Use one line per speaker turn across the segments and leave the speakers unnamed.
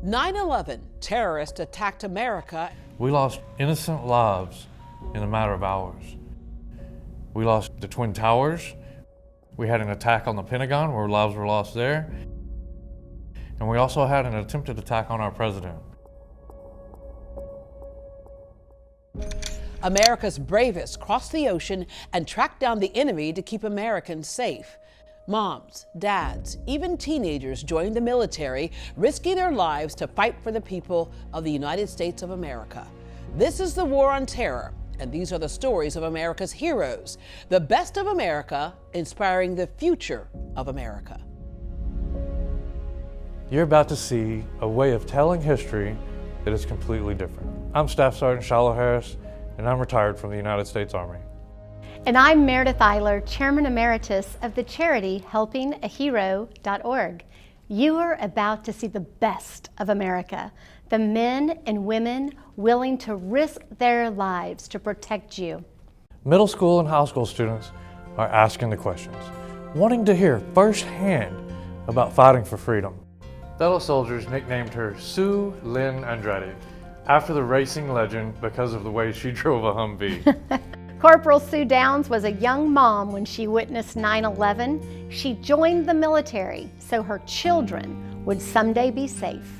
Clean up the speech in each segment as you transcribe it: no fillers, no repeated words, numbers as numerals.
9/11, terrorists attacked America.
We lost innocent lives in a matter of hours. We lost the Twin Towers. We had an attack on the Pentagon where lives were lost there. And we also had an attempted attack on our president.
America's bravest crossed the ocean and tracked down the enemy to keep Americans safe. Moms, dads, even teenagers joined the military, risking their lives to fight for the people of the United States of America. This is the War on Terror, and these are the stories of America's heroes, the best of America, inspiring the future of America.
You're about to see a way of telling history that is completely different. I'm Staff Sergeant Shiloh Harris, and I'm retired from the United States Army.
And I'm Meredith Eiler, Chairman Emeritus of the charity helpingahero.org. You are about to see the best of America, the men and women willing to risk their lives to protect you.
Middle school and high school students are asking the questions, wanting to hear firsthand about fighting for freedom. Fellow soldiers nicknamed her Sue Lynn Andrade, after the racing legend because of the way she drove a Humvee.
Corporal Sue Downs was a young mom when she witnessed 9/11. She joined the military so her children would someday be safe.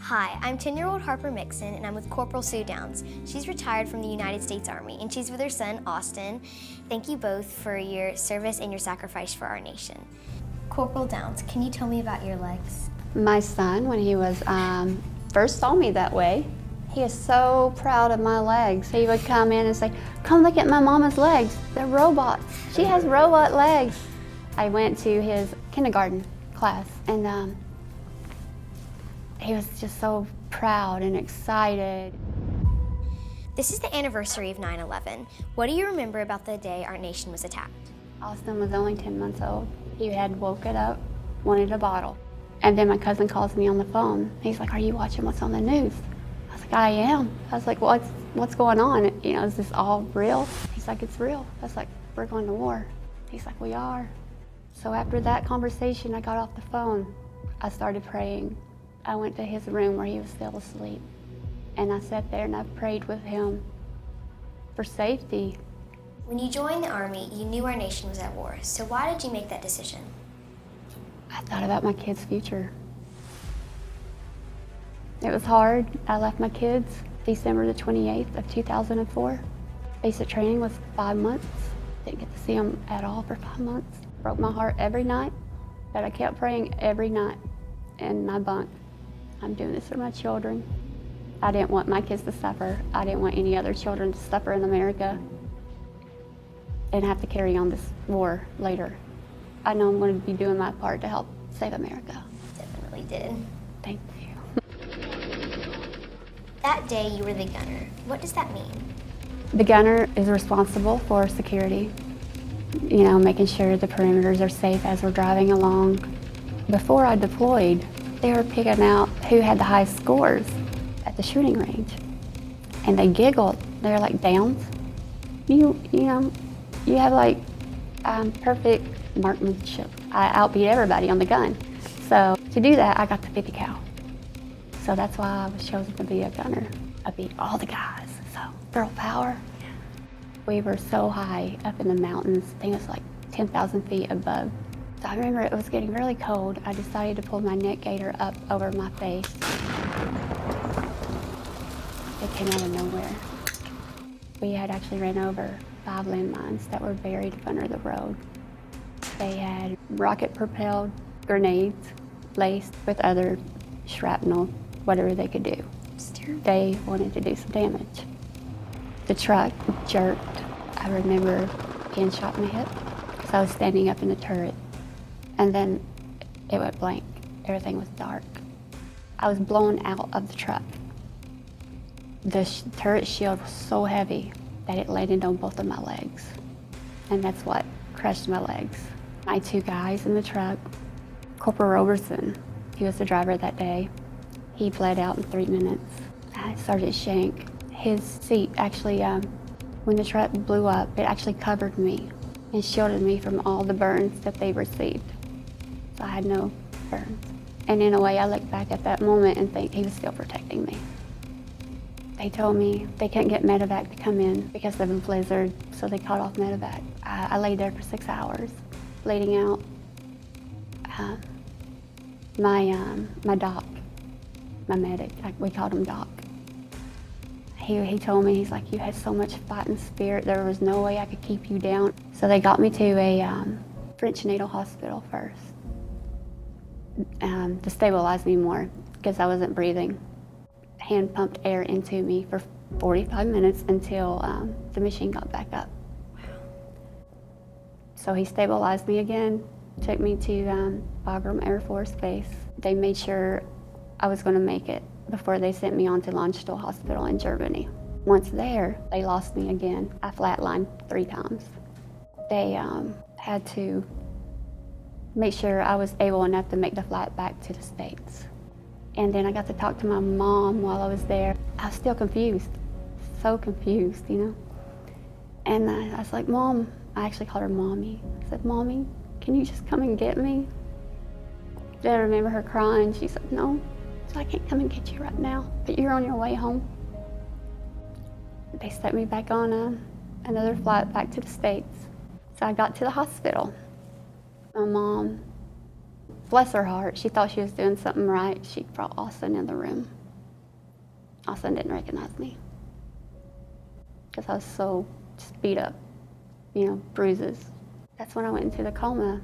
Hi, I'm 10-year-old Harper Mixon, and I'm with Corporal Sue Downs. She's retired from the United States Army, and she's with her son, Austin. Thank you both for your service and your sacrifice for our nation. Corporal Downs, can you tell me about your legs?
My son, when he was first saw me that way, he is so proud of my legs. He would come in and say, "Come look at my mama's legs. They're robots. She has robot legs." I went to his kindergarten class, and he was just so proud and excited.
This is the anniversary of 9/11. What do you remember about the day our nation was attacked?
Austin was only 10 months old. He had woken up, wanted a bottle. And then my cousin calls me on the phone. He's like, "Are you watching what's on the news?" I was like, "I am." I was like, what's going on? You know, is this all real? He's like, "It's real." I was like, "We're going to war." He's like, "We are." So after that conversation, I got off the phone. I started praying. I went to his room where he was still asleep. And I sat there and I prayed with him for safety.
When you joined the Army, you knew our nation was at war. So why did you make that decision?
I thought about my kids' future. It was hard. I left my kids December the 28th of 2004. Basic training was 5 months. Didn't get to see them at all for 5 months. Broke my heart every night, but I kept praying every night in my bunk. I'm doing this for my children. I didn't want my kids to suffer. I didn't want any other children to suffer in America and have to carry on this war later. I know I'm going to be doing my part to help save America.
Definitely did.
Thank you.
That day you were the gunner. What does that mean?
The gunner is responsible for security, you know, making sure the perimeters are safe as we're driving along. Before I deployed, they were picking out who had the highest scores at the shooting range. And they giggled. They're like, "Downs, you know, you have like perfect marksmanship." I outbeat everybody on the gun. So to do that, I got the 50 cal. So that's why I was chosen to be a gunner. I beat all the guys, so girl power. We were so high up in the mountains. I think it was like 10,000 feet above. So I remember it was getting really cold. I decided to pull my neck gaiter up over my face. It came out of nowhere. We had actually ran over 5 landmines that were buried under the road. They had rocket-propelled grenades laced with other shrapnel, whatever they could do. They wanted to do some damage. The truck jerked. I remember being shot in the hip, so I was standing up in the turret. And then it went blank. Everything was dark. I was blown out of the truck. The turret shield was so heavy that it landed on both of my legs. And that's what crushed my legs. My 2 guys in the truck, Corporal Roberson, he was the driver that day. He bled out in 3 minutes. Sergeant Shank, his seat actually, when the truck blew up, it actually covered me and shielded me from all the burns that they received. So I had no burns. And in a way, I look back at that moment and think he was still protecting me. They told me they couldn't get medevac to come in because of a blizzard, so they cut off medevac. I laid there for 6 hours, bleeding out. My doc, my medic, we called him Doc. He told me, he's like, you had so much fighting spirit, there was no way I could keep you down. So they got me to a French needle hospital first to stabilize me more because I wasn't breathing. Hand pumped air into me for 45 minutes until the machine got back up. So he stabilized me again, took me to Bagram Air Force Base. They made sure I was going to make it before they sent me on to Landstuhl Hospital in Germany. Once there, they lost me again. I flatlined 3 times. They had to make sure I was able enough to make the flight back to the States. And then I got to talk to my mom while I was there. I was still confused, so confused, you know. And I was like, Mom, I actually called her Mommy. I said, Mommy, can you just come and get me? Then I remember her crying. She said, no, so I can't come and get you right now, but you're on your way home. They set me back on another flight back to the States. So I got to the hospital. My mom, bless her heart, she thought she was doing something right. She brought Austin in the room. Austin didn't recognize me because I was so just beat up, you know, bruises. That's when I went into the coma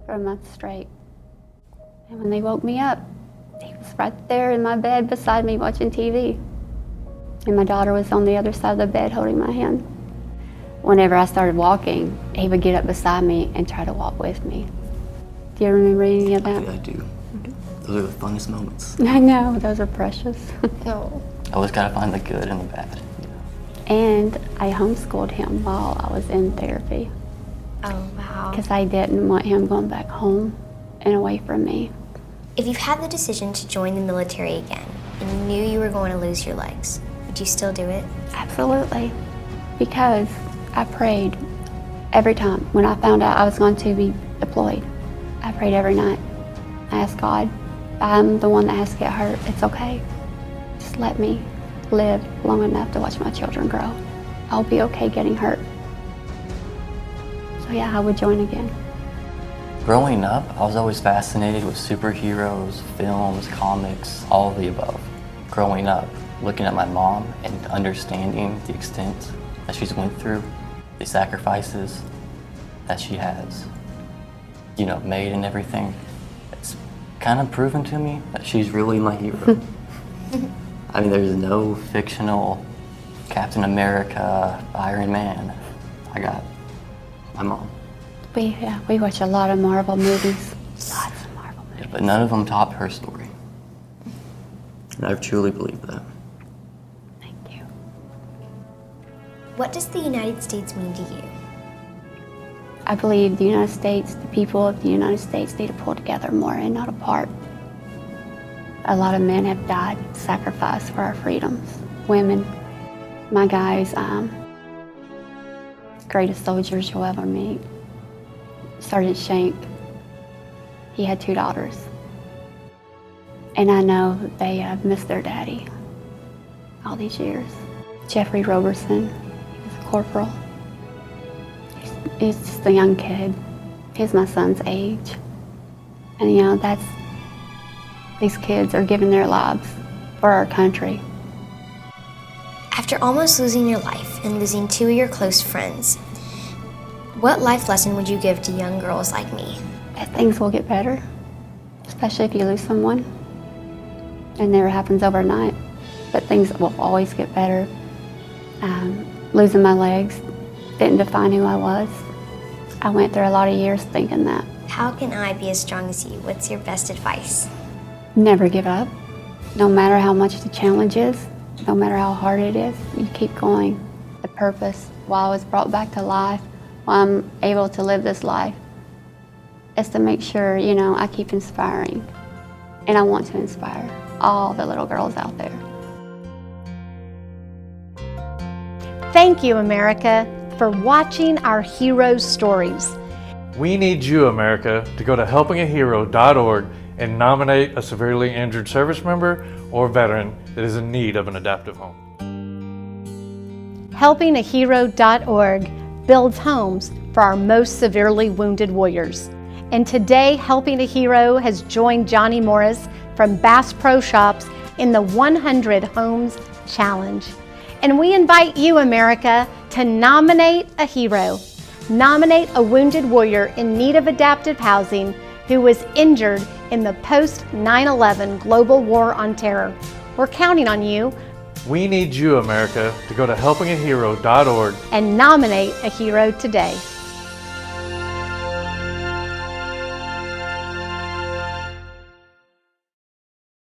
for a month straight. And when they woke me up, he was right there in my bed beside me watching TV. And my daughter was on the other side of the bed holding my hand. Whenever I started walking, he would get up beside me and try to walk with me. Do you remember any of that?
I do. Those are the funnest moments.
I know, those are precious.
No.
Always gotta find the good and the bad.
And I homeschooled him while I was in therapy
Oh, wow.
because I didn't want him going back home and away from me.
If you had the decision to join the military again and you knew you were going to lose your legs, would you still do it?
Absolutely, because I prayed every time. When I found out I was going to be deployed, I prayed every night. I asked God, I'm the one that has to get hurt. It's okay. Just let me live long enough to watch my children grow. I'll be okay getting hurt. So yeah, I would join again.
Growing up, I was always fascinated with superheroes, films, comics, all of the above. Growing up, looking at my mom and understanding the extent that she's went through, the sacrifices that she has, you know, made and everything, it's kind of proven to me that she's really my hero. I mean, there's no fictional Captain America, Iron Man. I got my mom.
We watch a lot of Marvel movies. Lots of Marvel movies.
Yeah, but none of them topped her story. And I truly believe that.
Thank you.
What does the United States mean to you?
I believe the United States, the people of the United States need to pull together more and not apart. A lot of men have died, sacrificed for our freedoms. Women, my guys, greatest soldiers you'll ever meet. Sergeant Shank, he had 2 daughters. And I know they have missed their daddy all these years. Jeffrey Roberson, he was a corporal. He's just a young kid. He's my son's age. And you know, these kids are giving their lives for our country.
After almost losing your life and losing 2 of your close friends, what life lesson would you give to young girls like me?
That things will get better, especially if you lose someone. It never happens overnight, but things will always get better. Losing my legs didn't define who I was. I went through a lot of years thinking that.
How can I be as strong as you? What's your best advice?
Never give up. No matter how much the challenge is, no matter how hard it is, you keep going. The purpose, why I was brought back to life, why I'm able to live this life, is to make sure, you know, I keep inspiring. And I want to inspire all the little girls out there. Thank you, America, for watching our heroes' stories.
We need you, America, to go to helpingahero.org and nominate a severely injured service member or veteran that is in need of an adaptive home.
Helpingahero.org builds homes for our most severely wounded warriors. And today, Helping a Hero has joined Johnny Morris from Bass Pro Shops in the 100 Homes Challenge. And we invite you, America, to nominate a hero. Nominate a wounded warrior in need of adaptive housing who was injured in the post-9/11 global war on terror. We're counting on you.
We need you, America, to go to helpingahero.org
and nominate a hero today.